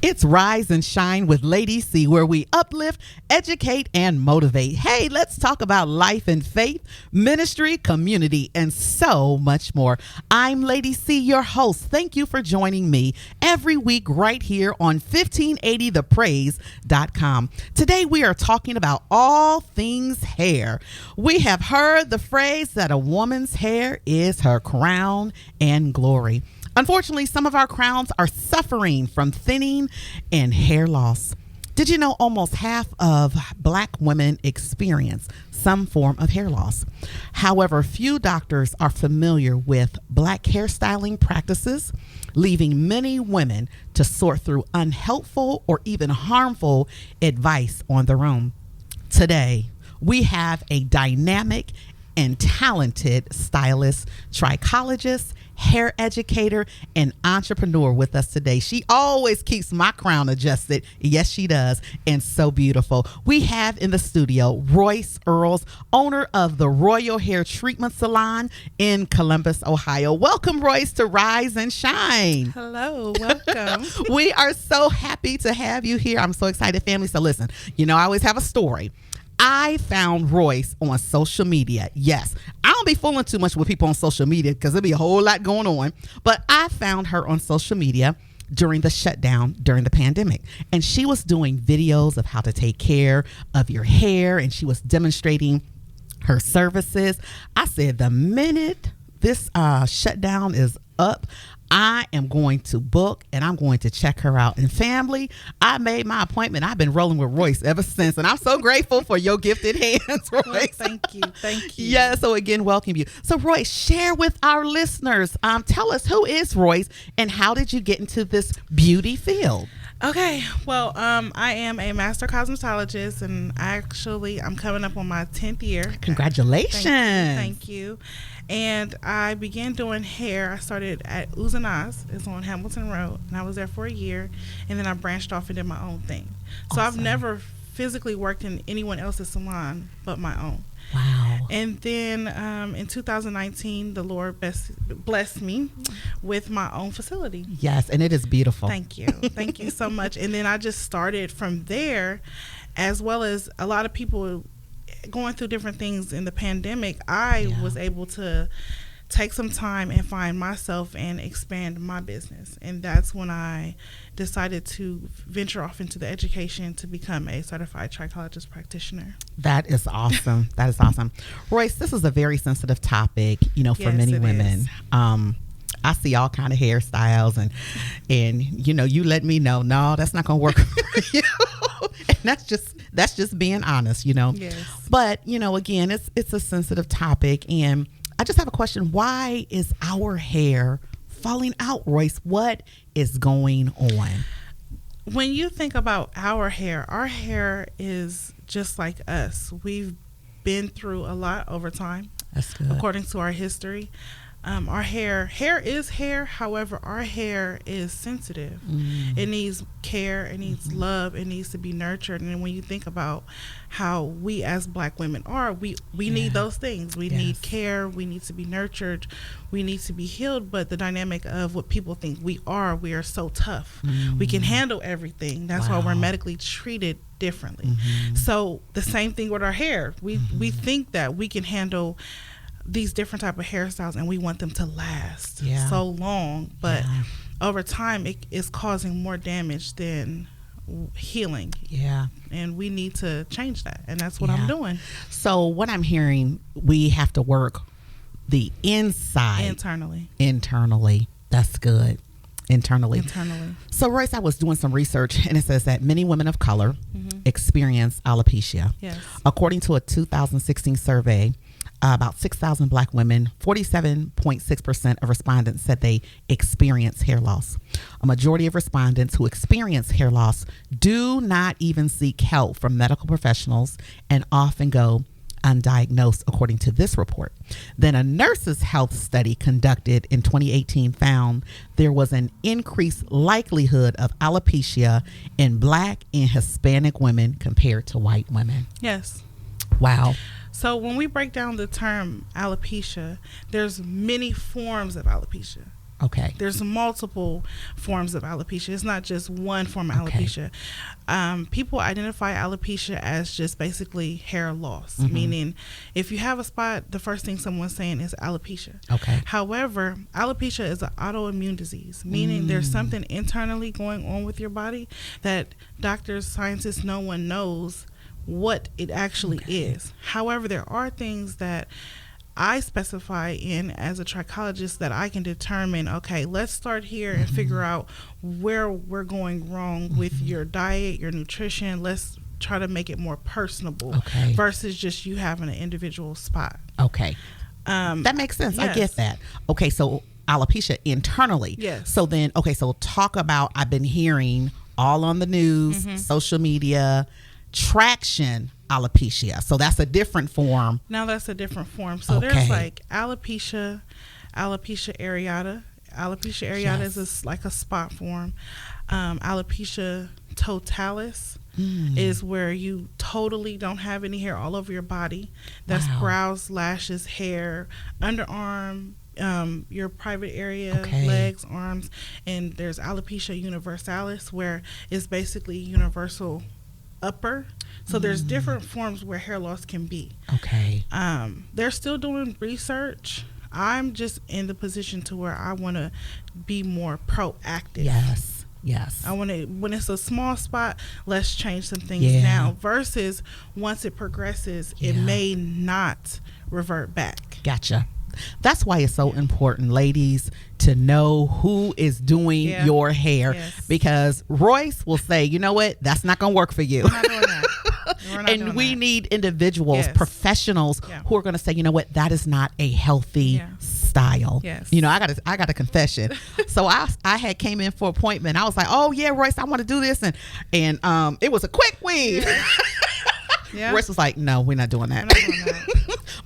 It's Rise and Shine with Lady C, where we uplift, educate, and motivate. Hey, let's talk about life and faith, ministry, community, and so much more. I'm Lady C, your host. Thank you for joining me every week right here on 1580thepraise.com. Today, we are talking about all things hair. We have heard the phrase that a woman's hair is her crown and glory. Unfortunately, some of our crowns are suffering from thinning and hair loss. Did you know almost half of Black women experience some form of hair loss? However, few doctors are familiar with Black hairstyling practices, leaving many women to sort through unhelpful or even harmful advice on their own. Today, we have a dynamic and talented stylist, trichologist, hair educator, and entrepreneur with us today. She always keeps my crown adjusted. Yes, she does. And so beautiful. We have in the studio Royce Earls, owner of the Royal Hair Treatment Salon in Columbus, Ohio. Welcome, Royce, to Rise and Shine. Hello, welcome. We are so happy to have you here. I'm so excited, family. So listen, I always have a story. I found Royce on social media. Yes, I don't be fooling too much with people on social media because there'll be a whole lot going on. But I found her on social media during the shutdown, during the pandemic. And she was doing videos of how to take care of your hair. And she was demonstrating her services. I said, the minute this shutdown is up, I am going to book and I'm going to check her out. And family, I made my appointment. I've been rolling with Royce ever since. And I'm so grateful for your gifted hands, Royce. Well, thank you. Thank you. Yeah, so again, welcome you. So Royce, share with our listeners. Tell us, who is Royce and how did you get into this beauty field? Okay, well, I am a master cosmetologist, and I'm coming up on my 10th year. Congratulations. Thank you. And I began doing hair. I started at Uzanaz. It's on Hamilton Road, and I was there for a year, and then I branched off and did my own thing. So Awesome. I've never physically worked in anyone else's salon but my own. Wow. And then in 2019, the Lord blessed me with my own facility. Yes, and it is beautiful. Thank you. Thank you so much. And then I just started from there, as well as a lot of people going through different things in the pandemic. I was able to take some time and find myself and expand my business. And that's when I decided to venture off into the education to become a certified trichologist practitioner. That is awesome. That is awesome. Royce, this is a very sensitive topic, for Yes, many women. is. I see all kind of hairstyles and you let me know, no, that's not going to work for you. And that's just being honest, Yes. But, again, it's a sensitive topic. And I just have a question. Why is our hair falling out, Royce? What is going on? When you think about our hair is just like us. We've been through a lot over time. That's good. According to our history. Our hair is hair. However, our hair is sensitive. It needs care. It needs love. It needs to be nurtured. And when you think about how we as Black women are, we need those things. We need care. We need to be nurtured. We need to be healed. But the dynamic of what people think we are so tough. We can handle everything. That's why we're medically treated differently. So the same thing with our hair. We think that we can handle these different type of hairstyles and we want them to last so long, but over time it is causing more damage than healing. And we need to change that, and that's what I'm doing. So what I'm hearing, we have to work the inside internally. That's good. Internally. So Royce, I was doing some research and it says that many women of color experience alopecia. Yes. According to a 2016 survey, about 6,000 Black women, 47.6% of respondents said they experience hair loss. A majority of respondents who experience hair loss do not even seek help from medical professionals and often go undiagnosed, according to this report. Then a nurses' health study conducted in 2018 found there was an increased likelihood of alopecia in Black and Hispanic women compared to white women. Yes. Wow. So when we break down the term alopecia, there's many forms of alopecia. Okay. There's multiple forms of alopecia. It's not just one form of Okay. alopecia. People identify alopecia as just basically hair loss, meaning if you have a spot, the first thing someone's saying is alopecia. Okay. However, alopecia is an autoimmune disease, meaning there's something internally going on with your body that doctors, scientists, no one knows what it actually is. However, there are things that I specify in as a trichologist that I can determine, okay, let's start here and figure out where we're going wrong with your diet, your nutrition. Let's try to make it more personable versus just you having an individual spot. Okay. That makes sense. Yes. I get that. Okay, so alopecia internally. Yes. So then, so talk about, I've been hearing all on the news, social media, traction alopecia. So that's a different form. Now that's a different form. So there's like alopecia areata. Alopecia areata is like a spot form. Alopecia totalis is where you totally don't have any hair all over your body. That's brows, lashes, hair, underarm, your private area, legs, arms. And there's alopecia universalis, where it's basically universal upper. So there's different forms where hair loss can be. Okay. They're still doing research. I'm just in the position to where I want to be more proactive. Yes. I want to, when it's a small spot, let's change some things now, versus once it progresses, it may not revert back. Gotcha. That's why it's so important, ladies, to know who is doing your hair, because Royce will say, you know what, that's not going to work for you. We're not doing that. And we need individuals, professionals who are going to say, you know what, that is not a healthy style. You know, I got a confession. So I had came in for appointment. I was like, oh yeah, Royce, I want to do this, and it was a quick weave. Royce was like, no, we're not doing that.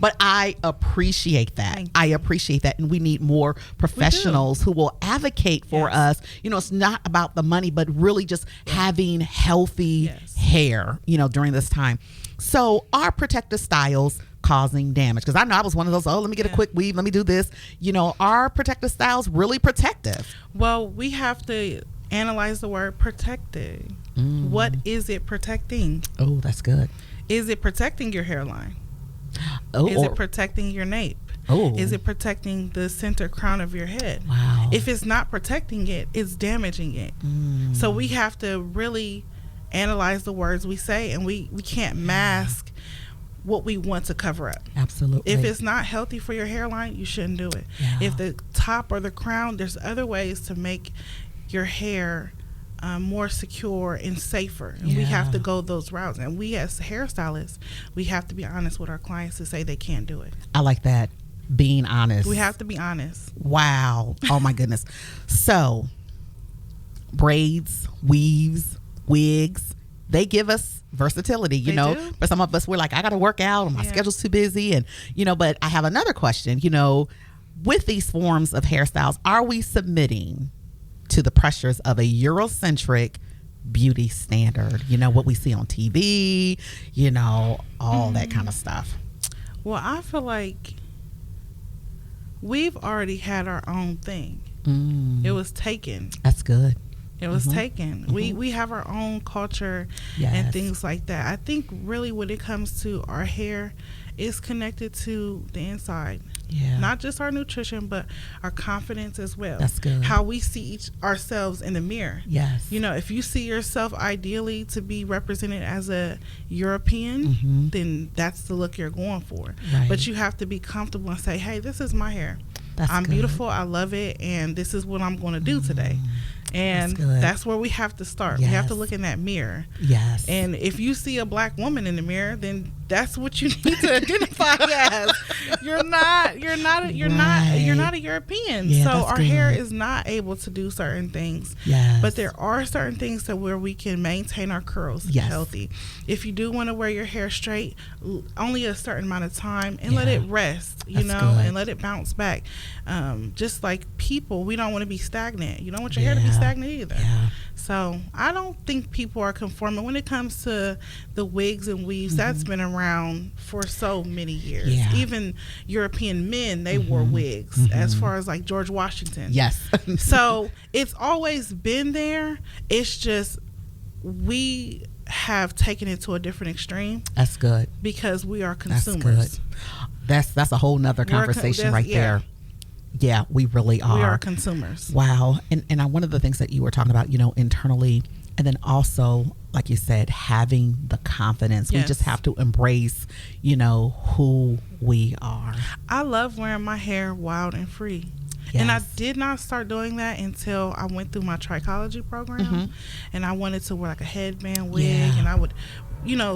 But I appreciate that. I appreciate that. And we need more professionals who will advocate for us. You know, it's not about the money, but really just having healthy hair, you know, during this time. So are protective styles causing damage? Because I know I was one of those, let me get a quick weave, let me do this. You know, are protective styles really protective? Well, we have to analyze the word protecting. What is it protecting? Oh, that's good. Is it protecting your hairline? Is it protecting your nape? Is it protecting the center crown of your head? Wow. If it's not protecting it, it's damaging it. So we have to really analyze the words we say, and we can't mask what we want to cover up. Absolutely. If it's not healthy for your hairline, you shouldn't do it. If the top or the crown, there's other ways to make your hair more secure and safer, and we have to go those routes. And we as hairstylists, we have to be honest with our clients to say they can't do it. I like that, being honest. We have to be honest. Wow. Oh my goodness. So braids, weaves, wigs, they give us versatility, you know. For some of us, we're like, I gotta work out, and my schedule's too busy, and you know. But I have another question, you know, with these forms of hairstyles, are we submitting to the pressures of a Eurocentric beauty standard? You know, what we see on TV, you know, all that kind of stuff. Well, I feel like we've already had our own thing. It was taken. That's good. It was taken. We have our own culture and things like that. I think really when it comes to our hair, it's connected to the inside. Not just our nutrition, but our confidence as well. That's good. How we see ourselves in the mirror. You know, if you see yourself ideally to be represented as a European, then that's the look you're going for. But you have to be comfortable and say, hey, this is my hair. I'm beautiful. I love it. And this is what I'm going to do today. And that's where we have to start. We have to look in that mirror. And if you see a black woman in the mirror, then that's what you need to identify as. You're not a European. So our hair is not able to do certain things. But there are certain things to where we can maintain our curls healthy. If you do want to wear your hair straight, only a certain amount of time, and let it rest, you know, and let it bounce back. Just like people, we don't want to be stagnant. You don't want your hair to be stagnant either. So I don't think people are conforming when it comes to the wigs and weaves. That's been around around for so many years. Yeah. Even European men, they wore wigs, as far as like George Washington. Yes. So it's always been there. It's just we have taken it to a different extreme. That's good. Because we are That's consumers. good. That's a whole nother conversation right there. Yeah, we really are. We are consumers. Wow. And one of the things that you were talking about, internally, and then also, like you said, having the confidence. Yes. We just have to embrace, who we are. I love wearing my hair wild and free. Yes. And I did not start doing that until I went through my trichology program. And I wanted to wear like a headband wig, and I would,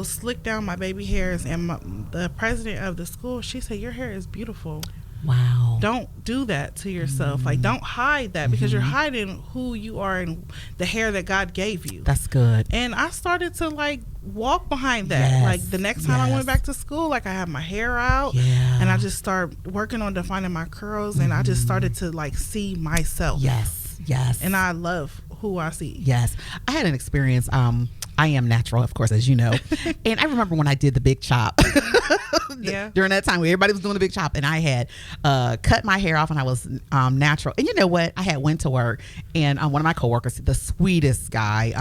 slick down my baby hairs. And the president of the school, she said, "Your hair is beautiful. Wow. Don't do that to yourself. Like, don't hide that, because you're hiding who you are and the hair that God gave you." That's good. And I started to like walk behind that. Yes. Like the next time I went back to school, like I had my hair out, and I just started working on defining my curls, and I just started to like see myself. Yes. And I love who I see. Yes. I had an experience. I am natural, of course, as you know. And I remember when I did the big chop. During that time where everybody was doing the big chop, and I had cut my hair off, and I was natural. And you know what? I had went to work, and one of my coworkers, the sweetest guy,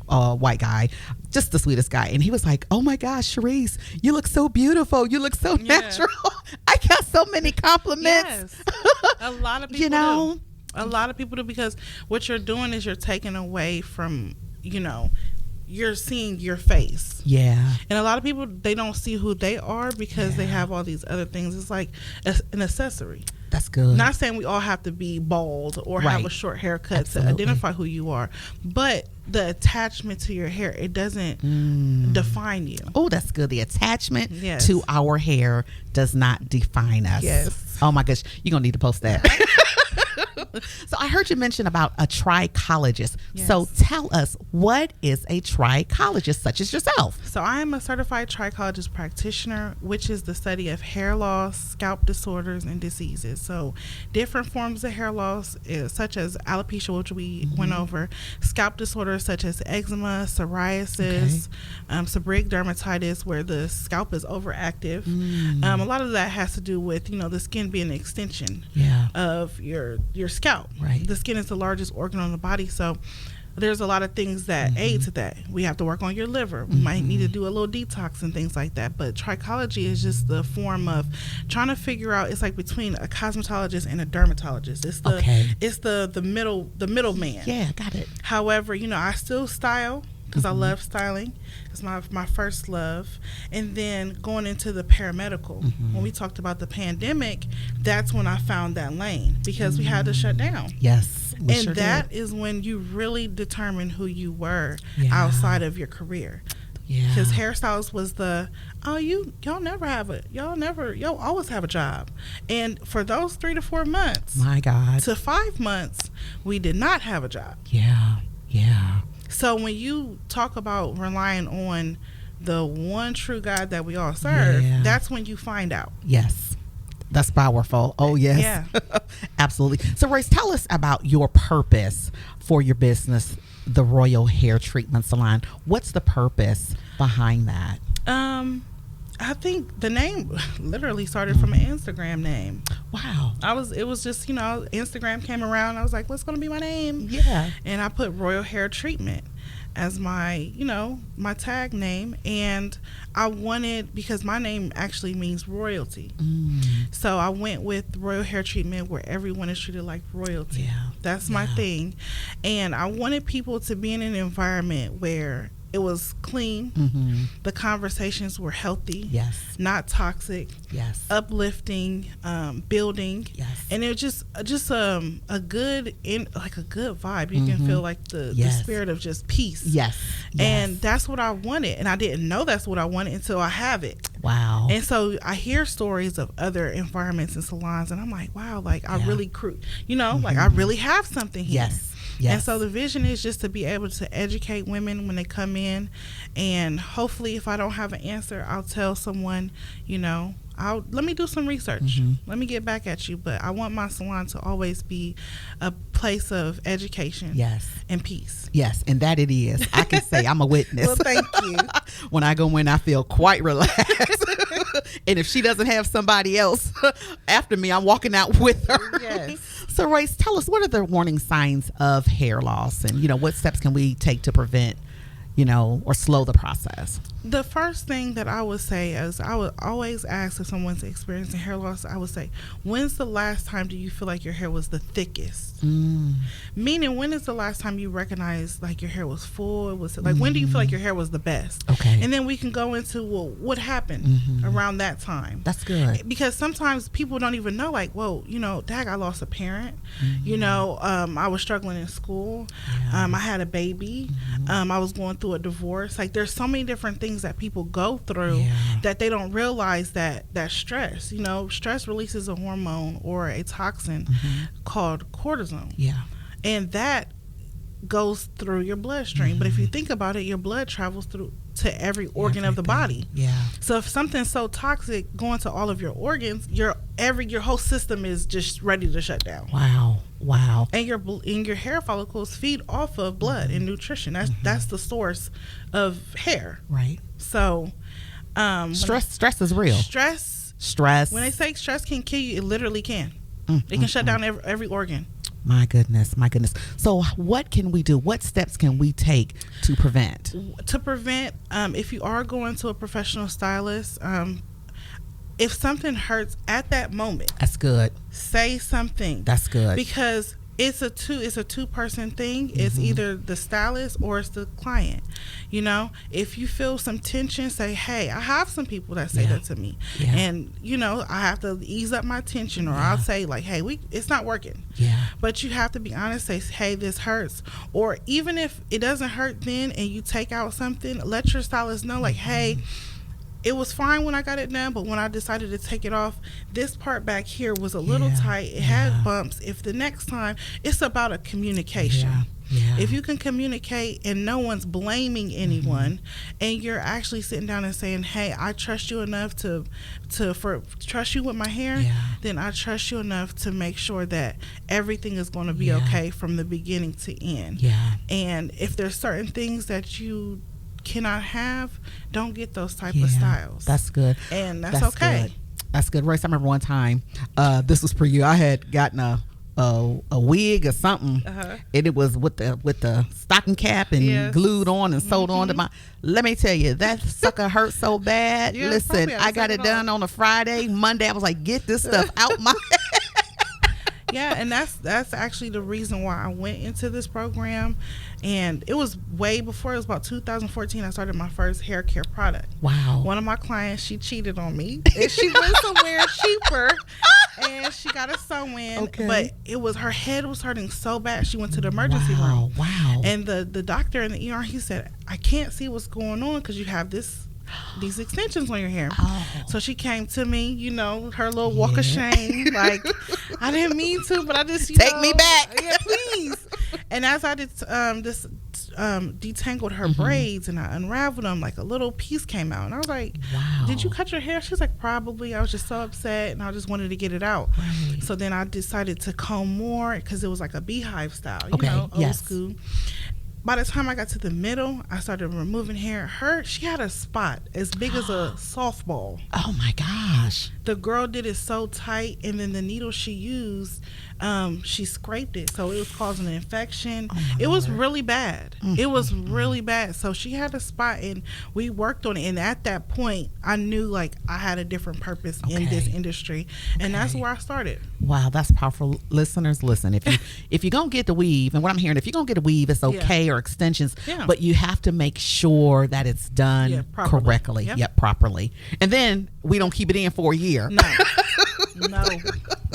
white guy, just the sweetest guy, and he was like, "Oh my gosh, Sharice, you look so beautiful. You look so natural." I got so many compliments. Yes. A lot of people do. A lot of people do, because what you're doing is you're taking away from, you're seeing your face. Yeah. And a lot of people, they don't see who they are because they have all these other things. It's like an accessory. That's good. Not saying we all have to be bald or have a short haircut to identify who you are, but the attachment to your hair, it doesn't define you. Oh, that's good. The attachment to our hair does not define us. Yes. Oh my gosh, you're gonna need to post that. So I heard you mention about a trichologist. Yes. So tell us, what is a trichologist such as yourself? So I am a certified trichologist practitioner, which is the study of hair loss, scalp disorders, and diseases. So different forms of hair loss, such as alopecia, which we went over, scalp disorders such as eczema, psoriasis, seborrheic dermatitis, where the scalp is overactive. A lot of that has to do with, the skin being an extension of your scalp. Right. The skin is the largest organ on the body, so there's a lot of things that aid to that. We have to work on your liver. We might need to do a little detox and things like that. But trichology is just the form of trying to figure out. It's like between a cosmetologist and a dermatologist. It's the middleman. Yeah, got it. However, I still style, because I love styling. It's my first love. And then going into the paramedical. When we talked about the pandemic, that's when I found that lane, because we had to shut down. Yes. And that is when you really determine who you were outside of your career. Yeah. Because hairstylist was y'all always have a job. And for those 3 to 4 months, my God, to 5 months, we did not have a job. Yeah. So when you talk about relying on the one true God that we all serve, that's when you find out. Yes. That's powerful. Oh, yes. Yeah. Absolutely. So, Royce, tell us about your purpose for your business, the Royal Hair Treatment Salon. What's the purpose behind that? I think the name literally started from an Instagram name. Wow. It was just, Instagram came around. I was like, what's going to be my name? Yeah. And I put Royal Hair Treatment as my, my tag name. And I wanted, because my name actually means royalty. So I went with Royal Hair Treatment, where everyone is treated like royalty. Yeah. That's my thing. And I wanted people to be in an environment where it was clean. The conversations were healthy. Yes. Not toxic. Yes. Uplifting, building. Yes. And it was just a good vibe. You can feel like the spirit of just peace. Yes. And that's what I wanted. And I didn't know that's what I wanted until I have it. Wow. And so I hear stories of other environments and salons, and I'm like, wow, like I really like I really have something here. Yes. Yes. And so the vision is just to be able to educate women when they come in, and hopefully if I don't have an answer, I'll tell someone, let me do some research. Let me get back at you. But I want my salon to always be a place of education and peace. Yes, and that it is. I can say I'm a witness. Well, thank you. When I go in, I feel quite relaxed. And if she doesn't have somebody else after me, I'm walking out with her. Yes. So, Royce, tell us, what are the warning signs of hair loss? And, what steps can we take to prevent, or slow the process? The first thing that I would say is I would always ask if someone's experiencing hair loss, I would say, when's the last time do you feel like your hair was the thickest? Meaning, when is the last time you recognized like your hair was full? It was like, when do you feel like your hair was the best? Okay. And then we can go into, well, what happened around that time? That's good. Because sometimes people don't even know, like, whoa, dag, I lost a parent. I was struggling in school. Yeah. I had a baby. I was going through a divorce. Like, there's so many different things that people go through that they don't realize that stress. Stress releases a hormone or a toxin called cortisone. Yeah. And that goes through your bloodstream. But if you think about it, your blood travels through to every organ of the body. Yeah. So if something's so toxic going to all of your organs, your whole system is just ready to shut down. Wow. And your hair follicles feed off of blood and nutrition. That's the source of hair. Right. So stress is real. Stress. When they say stress can kill you, it literally can. It can shut down every organ. My goodness. So what can we do? What steps can we take to prevent? If you are going to a professional stylist, if something hurts at that moment, that's good. Say something. That's good. Because it's a two-person thing. It's either the stylist or it's the client. If you feel some tension, say, hey, I have some people that say that to me. Yeah. And, I have to ease up my tension, or I'll say, like, hey, it's not working. Yeah. But you have to be honest, say, hey, this hurts. Or even if it doesn't hurt then and you take out something, let your stylist know, like, hey, it was fine when I got it done, but when I decided to take it off, this part back here was a little tight. It had bumps. If the next time, it's about a communication. Yeah. If you can communicate and no one's blaming anyone, and you're actually sitting down and saying, hey, I trust you enough to trust you with my hair, then I trust you enough to make sure that everything is going to be okay from the beginning to end. Yeah. And if there's certain things that you cannot have, don't get those type of styles. That's good. And that's okay. Good. That's good. Royce, I remember one time, this was for you, I had gotten a wig or something, and it was with the stocking cap and glued on and sewed on to my. Let me tell you, that sucker hurt so bad. Listen, I got it done on a Friday. Monday, I was like, get this stuff out my head. Yeah, and that's actually the reason why I went into this program. And it was way before. It was about 2014. I started my first hair care product. Wow. One of my clients, she cheated on me. And she went somewhere cheaper, and she got a sew-in. Okay. But her head was hurting so bad. She went to the emergency room. Wow. And the doctor in the ER, he said, I can't see what's going on because you have these extensions on your hair. So she came to me, her little walk of shame, like, I didn't mean to, but I just take me back. Yeah, please. And as I did detangled her braids and I unraveled them, like a little piece came out, and I was like, wow, did you cut your hair? She's like, probably. I was just so upset and I just wanted to get it out. Right. So then I decided to comb more because it was like a beehive style, old school. By the time I got to the middle, I started removing hair. She had a spot as big as a softball. Oh my gosh. The girl did it so tight, and then the needle she used, she scraped it, so it was causing an infection. It was really bad. It was really bad. So she had a spot, and we worked on it. And at that point, I knew like I had a different purpose in this industry, and that's where I started. Wow, that's powerful. Listeners, listen. If you're gonna get the weave, and what I'm hearing, if you're gonna get a weave, it's okay, or extensions, but you have to make sure that it's done correctly, properly, and then we don't keep it in for a year.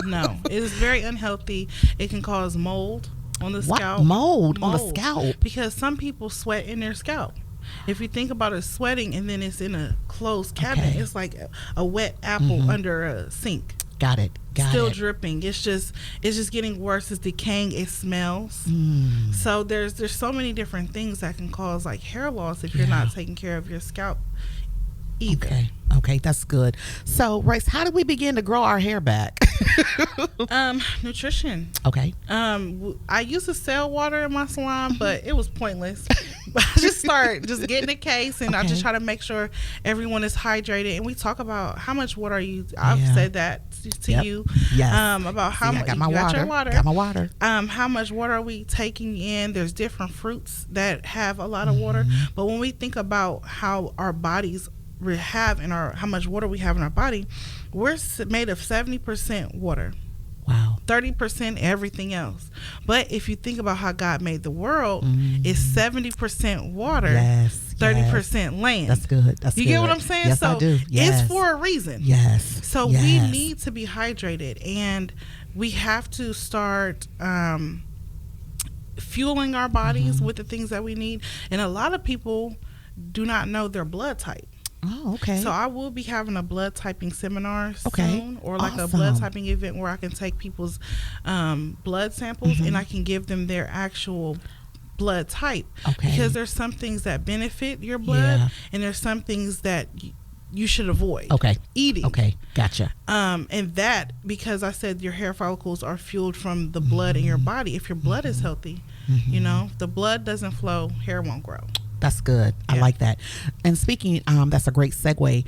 No. It is very unhealthy. It can cause mold on the scalp. Mold on the scalp? Because some people sweat in their scalp. If you think about it, sweating and then it's in a closed cabinet, it's like a wet apple under a sink. Got it. Still dripping. It's just getting worse. It's decaying. It smells. So there's so many different things that can cause like hair loss if you're not taking care of your scalp either. Okay, that's good. So, Royce, how do we begin to grow our hair back? Nutrition. Okay. I used to sell water in my salon, but it was pointless. I just getting a case, and I just try to make sure everyone is hydrated. And we talk about how much water I've said that to you. Yes. About how much. I got my water. Got my water. How much water are we taking in? There's different fruits that have a lot of water, but when we think about how our bodies have how much water we have in our body, we're made of 70% water. Wow. 30% everything else. But if you think about how God made the world, it's 70% water, 30% land. That's good. You get what I'm saying? Yes, so I do. Yes. It's for a reason. Yes. So we need to be hydrated, and we have to start fueling our bodies with the things that we need. And a lot of people do not know their blood type. Oh, okay. So I will be having a blood typing seminar soon, or like a blood typing event where I can take people's blood samples and I can give them their actual blood type. Okay. Because there's some things that benefit your blood, and there's some things that you should avoid. Okay. Eating. Okay. Gotcha. And that, because I said your hair follicles are fueled from the blood in your body. If your blood is healthy, you know, the blood doesn't flow, hair won't grow. That's good. I like that. And speaking, that's a great segue.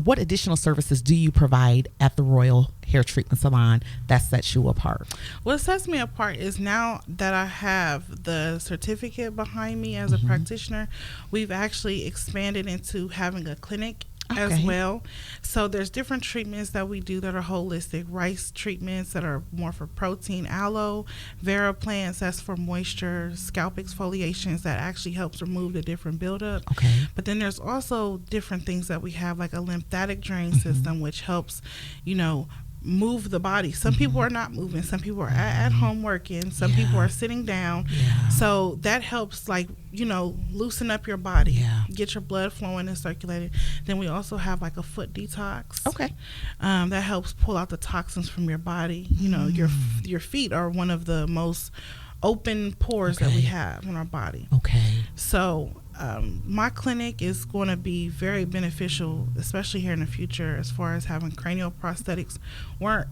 What additional services do you provide at the Royal Hair Treatment Salon that sets you apart? What sets me apart is now that I have the certificate behind me as a practitioner, we've actually expanded into having a clinic as well. So there's different treatments that we do that are holistic. Rice treatments that are more for protein, aloe vera plants that's for moisture, scalp exfoliations that actually helps remove the different buildup. But then there's also different things that we have, like a lymphatic drain system, which helps, you know, move the body. Some people are not moving. Some people are at home working. Some people are sitting down. So that helps, like, you know, loosen up your body, get your blood flowing and circulating. Then we also have like a foot detox. That helps pull out the toxins from your body. You know, your feet are one of the most open pores that we have in our body. So my clinic is going to be very beneficial, especially here in the future, as far as having cranial prosthetics,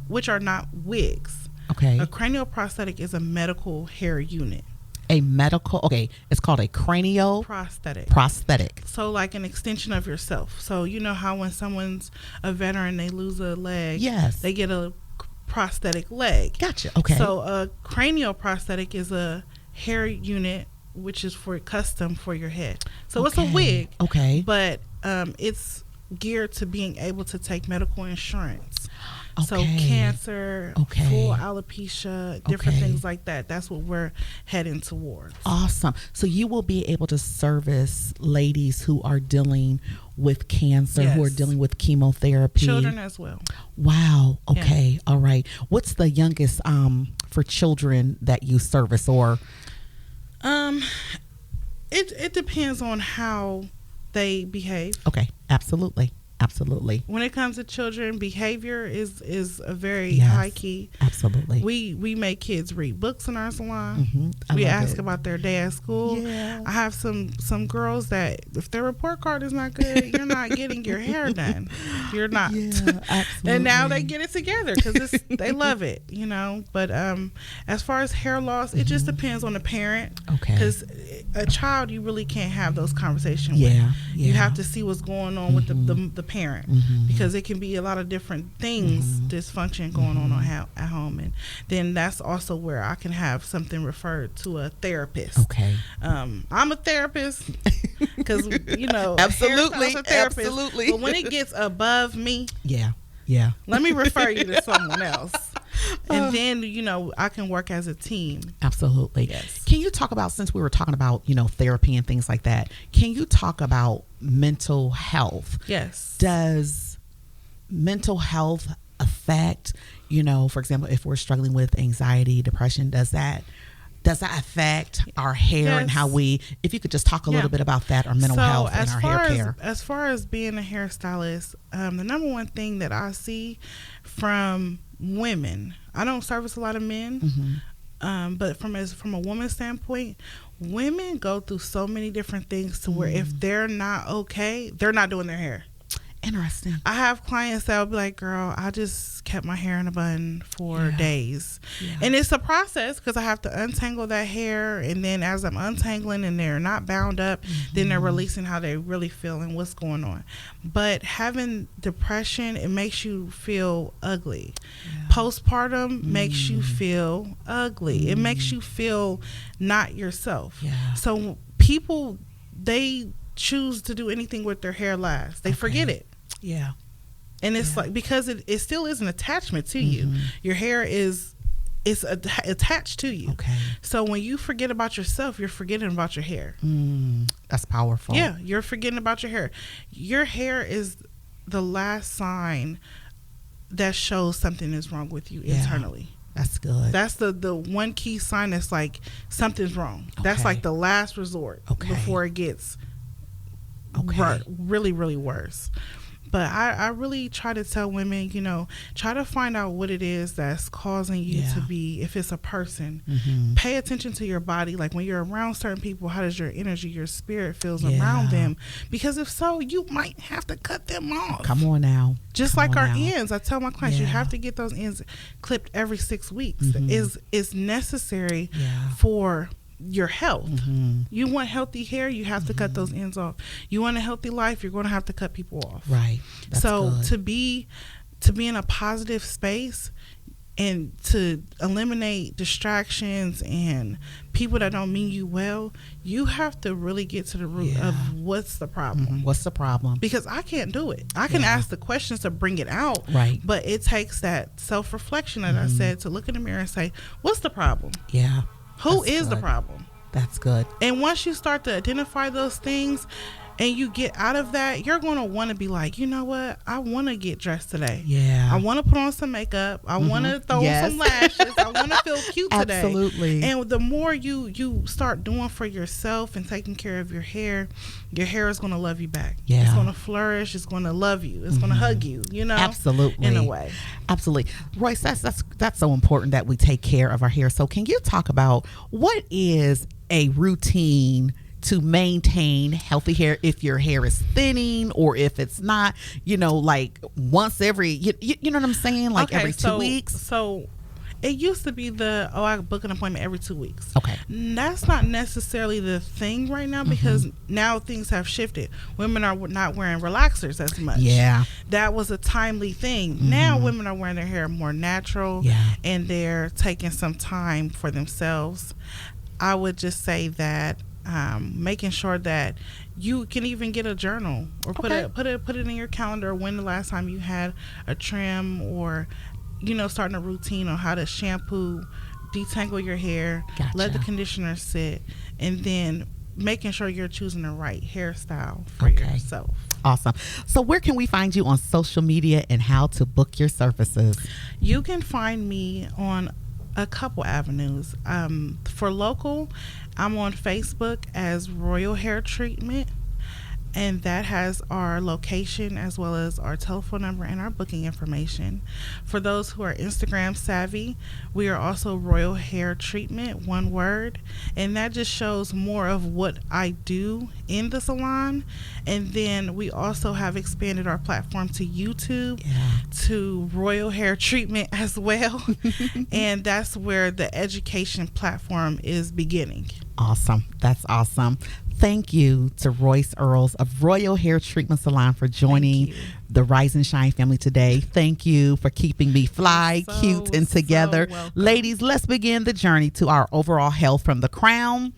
which are not wigs. A cranial prosthetic is a medical hair unit. A medical, it's called a cranial prosthetic. So like an extension of yourself. So you know how when someone's a veteran, they lose a leg, they get a prosthetic leg. Gotcha. So a cranial prosthetic is a hair unit which is custom for your head. So it's a wig. But it's geared to being able to take medical insurance. So cancer, full alopecia, different things like that. That's what we're heading towards. Awesome. So you will be able to service ladies who are dealing with cancer, who are dealing with chemotherapy. Children as well. Wow. All right. What's the youngest for children that you service? Or it depends on how they behave. Absolutely. When it comes to children, behavior is a very high key. Absolutely. We make kids read books in our salon. We ask about their day at school. I have some girls that if their report card is not good, you're not getting your hair done. You're not. And now they get it together because they love it, you know. But as far as hair loss, it just depends on the parent. Because a child, you really can't have those conversations with. You have to see what's going on with the parent, because it can be a lot of different things, dysfunction going on at home, and then that's also where I can have something referred to a therapist. I'm a therapist because you know, absolutely. But when it gets above me, let me refer you to someone else. And then, you know, I can work as a team. Absolutely. Yes. Can you talk about, since we were talking about, you know, therapy and things like that, can you talk about mental health? Yes. Does mental health affect, you know, for example, if we're struggling with anxiety, depression, does that does that affect our hair and how we, if you could just talk a little bit about that, our mental health and our hair care. As far as being a hairstylist, the number one thing that I see from women, I don't service a lot of men, but from a woman's standpoint, women go through so many different things to where if they're not okay, they're not doing their hair. Interesting. I have clients that will be like, girl, I just kept my hair in a bun for days. And it's a process because I have to untangle that hair. And then as I'm untangling and they're not bound up, then they're releasing how they really feel and what's going on. But having depression, it makes you feel ugly. Postpartum makes you feel ugly. It makes you feel not yourself. So people, they choose to do anything with their hair last. They forget it. And it's like, because it still is an attachment to you. Your hair is attached to you. So when you forget about yourself, you're forgetting about your hair. That's powerful. Yeah, you're forgetting about your hair. Your hair is the last sign that shows something is wrong with you internally. That's good. That's the one key sign that's like something's wrong. That's like the last resort before it gets really, really worse. But I really try to tell women, you know, try to find out what it is that's causing you to be, if it's a person, pay attention to your body. Like when you're around certain people, how does your energy, your spirit feels around them? Because if so, you might have to cut them off. Come on now. Just like our ends. I tell my clients, you have to get those ends clipped every 6 weeks. Is necessary for your health. You want healthy hair, you have to cut those ends off. You want a healthy life, you're going to have to cut people off. That's so good. to be in a positive space and to eliminate distractions and people that don't mean you well, you have to really get to the root of what's the problem. What's the problem? Because I can't do it. I can ask the questions to bring it out, but it takes that self-reflection that I said, to look in the mirror and say, what's the problem? Who is the problem? That's good. And once you start to identify those things and you get out of that, you're going to want to be like, you know what? I want to get dressed today. I want to put on some makeup. I want to throw some lashes. I want to feel cute today. Absolutely. And the more you start doing for yourself and taking care of your hair is going to love you back. It's going to flourish. It's going to love you. It's going to hug you, you know? Absolutely. In a way. Absolutely. Royce, that's so important that we take care of our hair. So can you talk about what is a routine to maintain healthy hair if your hair is thinning or if it's not, you know, like once every, you know what I'm saying? Like every 2 weeks? So it used to be I book an appointment every 2 weeks. That's not necessarily the thing right now because now things have shifted. Women are not wearing relaxers as much. That was a timely thing. Now women are wearing their hair more natural and they're taking some time for themselves. I would just say that making sure that you can even get a journal or put it in your calendar when the last time you had a trim, or you know, starting a routine on how to shampoo, detangle your hair, let the conditioner sit, and then making sure you're choosing the right hairstyle for yourself. Awesome. So where can we find you on social media and how to book your services? You can find me on a couple avenues. For local, I'm on Facebook as Royal Hair Treatment, and that has our location as well as our telephone number and our booking information. For those who are Instagram savvy, we are also Royal Hair Treatment, one word, and that just shows more of what I do in the salon. And then we also have expanded our platform to YouTube, to Royal Hair Treatment as well. And that's where the education platform is beginning. Awesome. That's awesome. Thank you to Royce Earls of Royal Hair Treatment Salon for joining the Rise and Shine family today. Thank you for keeping me fly, cute, and together. Ladies, let's begin the journey to our overall health from the crown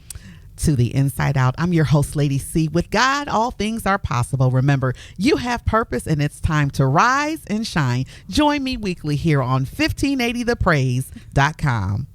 to the inside out. I'm your host, Lady C. With God, all things are possible. Remember, you have purpose and it's time to rise and shine. Join me weekly here on 1580thepraise.com.